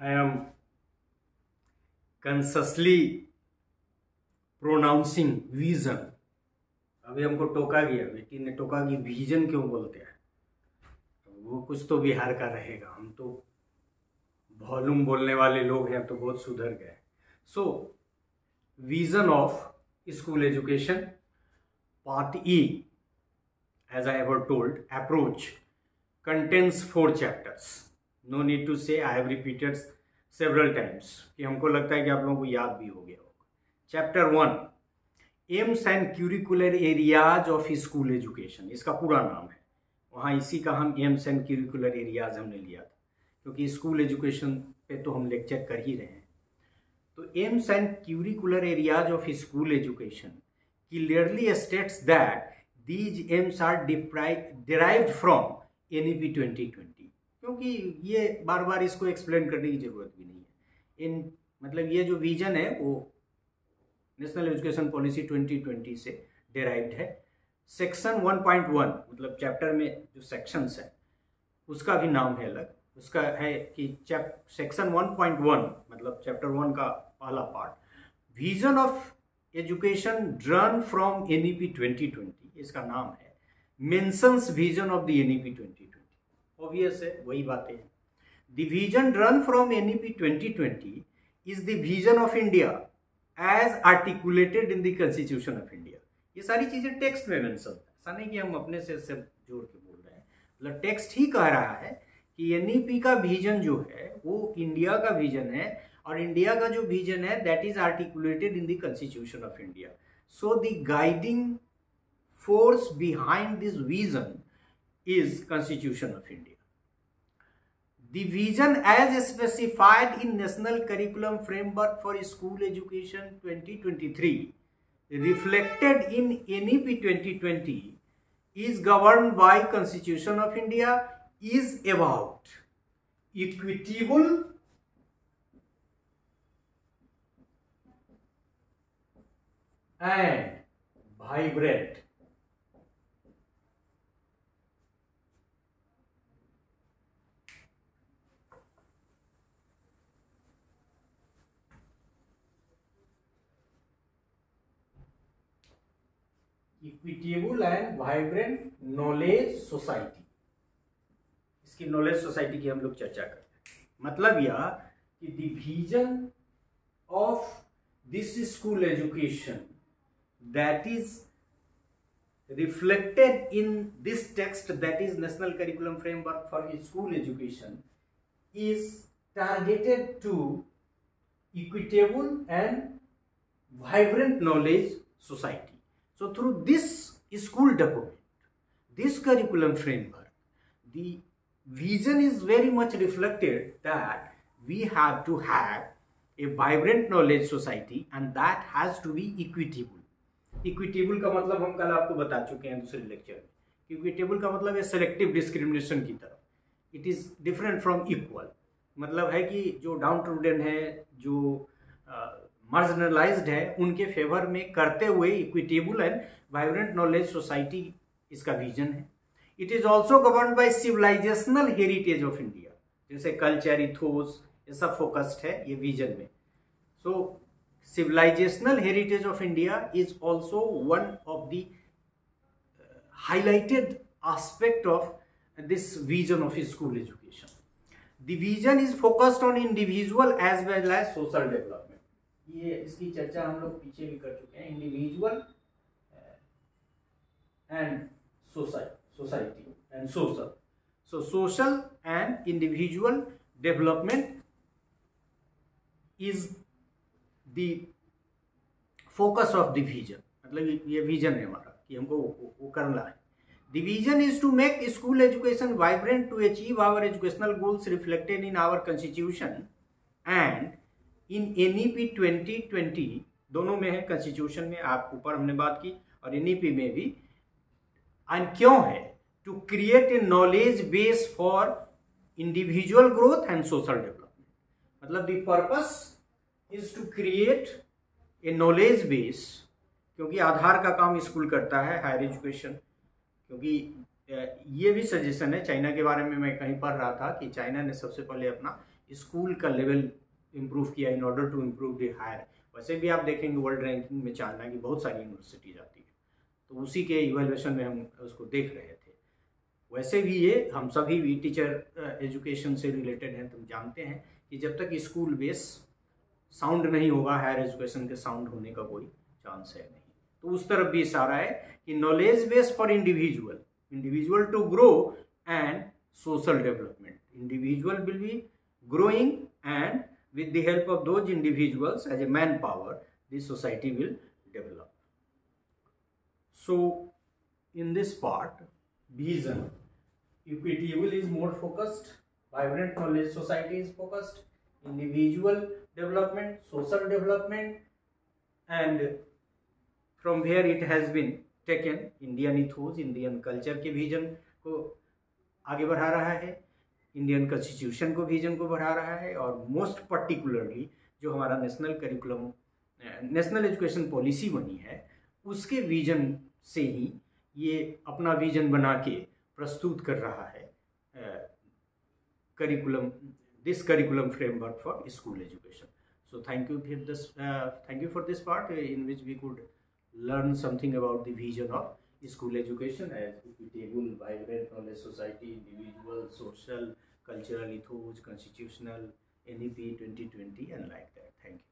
I am consciously pronouncing vision। अभी हमको टोका गया, बेटी ने टोका कि विजन क्यों बोलते हैं। वो कुछ तो बिहार का रहेगा, हम तो वॉल्यूम बोलने वाले लोग हैं तो बहुत सुधर गए। So vision of school education part E, as I have told, approach contains 4 chapters. No need to say, I have repeated several times कि हमको लगता है कि आप लोगों को याद भी हो गया होगा। Chapter 1, AIIMS and curricular areas of school education, इसका पूरा नाम है। वहाँ इसी का हम एम्स एंड क्यूरिकुलर एरियाज हमने लिया था, क्योंकि स्कूल एजुकेशन पे तो हम लेक्चर कर ही रहे हैं। तो AIIMS and curricular areas of school education clearly states that these aims are derived from NEP 2020। क्योंकि ये बार बार इसको एक्सप्लेन करने की जरूरत भी नहीं है। मतलब ये जो विजन है वो नेशनल एजुकेशन पॉलिसी 2020 से डेराइव्ड है। सेक्शन 1.1 मतलब चैप्टर में जो सेक्शंस है उसका भी नाम है अलग। उसका है कि सेक्शन 1.1 मतलब चैप्टर 1 का पहला part, vision of education drawn from NEP 2020, इसका नाम है mentions vision of the NEP 2020। Obvious है, वही बातें हैं। The vision drawn from NEP 2020 is the vision of India as articulated in the constitution of India. ये सारी चीजें टेक्स्ट में मेंशन है, ऐसा नहीं कि हम अपने से सब जोड़ के बोल रहे हैं। मतलब टेक्स्ट ही कह रहा है कि NEP का विजन जो है वो इंडिया का विजन है, और इंडिया का जो विजन है that is articulated in the constitution of India. So the guiding force behind this vision is Constitution of India. The vision as specified in National Curriculum Framework for School Education 2023 reflected in NEP 2020 is governed by Constitution of India, is about equitable and vibrant equitable and vibrant knowledge society. इसकी knowledge society की हम लोग चर्चा करते हैं। मतलब यह कि the vision of this school education that is reflected in this text that is national curriculum framework for school education is targeted to equitable and vibrant knowledge society. So through this school document, this curriculum framework, the vision is very much reflected that we have to have a vibrant knowledge society and that has to be equitable। Equitable का मतलब हम कल आपको बता चुके हैं दूसरे lecture में। Equitable का मतलब है सेलेक्टिव डिस्क्रिमिनेशन की तरफ। It is different from equal। मतलब है कि जो डाउन टूडन है, जो मार्जिनलाइज्ड है, उनके फेवर में करते हुए equitable and vibrant knowledge society इसका विजन है। It is also governed by civilizational heritage of India, जैसे कल्चर, इथोस, ये सब फोकस्ड है ये विजन में। So civilizational heritage of India is also one of the highlighted aspect of this vision of school education. The vision is focused on individual as well as social development. ये इसकी चर्चा हम लोग पीछे भी कर चुके हैं। Individual and society and social. So social and individual development is the focus of the vision. मतलब ये विजन है हमारा कि हमको वो करना है। The vision is to make school education vibrant to achieve our educational goals reflected in our constitution and in NEP 2020। दोनों में है, कॉन्स्टिट्यूशन में आप ऊपर हमने बात की और NEP में भी। एंड क्यों है? To create a knowledge base for individual growth and social development. मतलब the purpose is to create a knowledge base, क्योंकि आधार का काम स्कूल करता है, हायर एजुकेशन। क्योंकि ये भी सजेशन है, चाइना के बारे में मैं कहीं पढ़ रहा था कि चाइना ने सबसे पहले अपना स्कूल का लेवल इम्प्रूव किया in order to improve the higher. वैसे भी आप देखेंगे वर्ल्ड रैंकिंग में चाइना की बहुत सारी यूनिवर्सिटीज आती है, तो उसी के इवैल्यूएशन में हम उसको देख रहे थे। वैसे भी ये हम सभी भी टीचर एजुकेशन से रिलेटेड हैं, तो हम जानते हैं कि जब तक स्कूल बेस साउंड नहीं होगा, हायर एजुकेशन के साउंड होने का कोई चांस है नहीं। तो उस तरफ भी इशारा है कि knowledge base for individual to grow and social development. Individual will be growing and with the help of those individuals as a manpower, the society will develop. So in this part, vision, equitable is more focused, vibrant knowledge society is focused, individual development, social development, and from where it has been taken, Indian ethos, Indian culture के vision को आगे बढ़ा रहा है, Indian constitution को vision को बढ़ा रहा है, और मोस्ट पर्टिकुलरली जो हमारा नेशनल एजुकेशन पॉलिसी बनी है उसके विजन से ही ये अपना विजन बना के प्रस्तुत कर रहा है this curriculum framework for school education. So thank you for this part in which we could learn something about the vision of school education as equitable, vibrant knowledge society, individual, social, cultural ethos, constitutional, NEP 2020 and like that. Thank you.